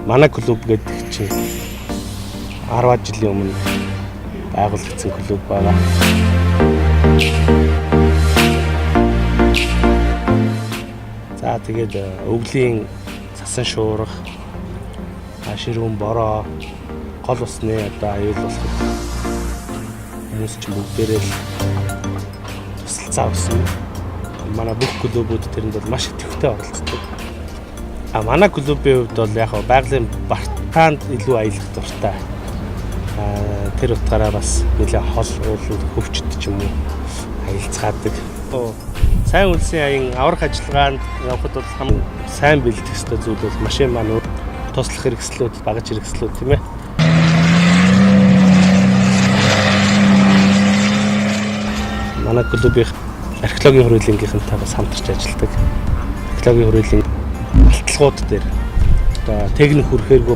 манай клуб гэдэг чинь 10 жилийн өмнө байгуулагдсан клуб байгаа. За тэгээд өвлийн цасан шуурга, ширүүн бороо, гол усны одоо аюул болох хүмүүс ч бүгдээрээ л тусалцаа авсан. Манай бүх клубүүд тэрэнд бол маш идэвхтэй оролцдог. Манай клубийн хувьд бол яг байгалийн бартаанд илүү аялах дуртай. Тэр утгаараа бас нэлээд хол уулууд хөвчт ч юм уу аялцгаадаг. Сайн үлсийн аян аврах ажиллагаанд явхад бол хамгийн сайн бэлдэх ёстой зүйл бол машин маань туслах хэрэгслүүд, багаж хэрэгслүүд тийм ээ. Манай клубийн археологийн хүрээлэнгийнхэнтэй бас хамтарч ажилладаг. Археологийн хүрээлэнг малтлагууд дээр одоо техник хүрхээргүй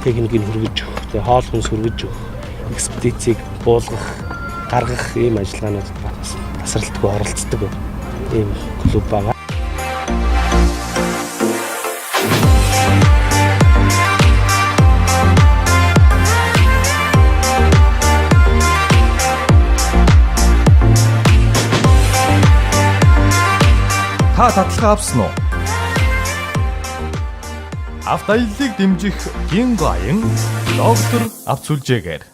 техникийг хүргэж өгөх, тэгээ хоол хүнс хүргэж өгөх, экспедицийг буулгах, гаргах ийм ажиллагаанууд бас тасралтгүй оролцдог ийм клуб байгаа. Та таталгаа авсан уу? Авто аяллыг дэмжих Гинго аян доктор Авцүлжээгээр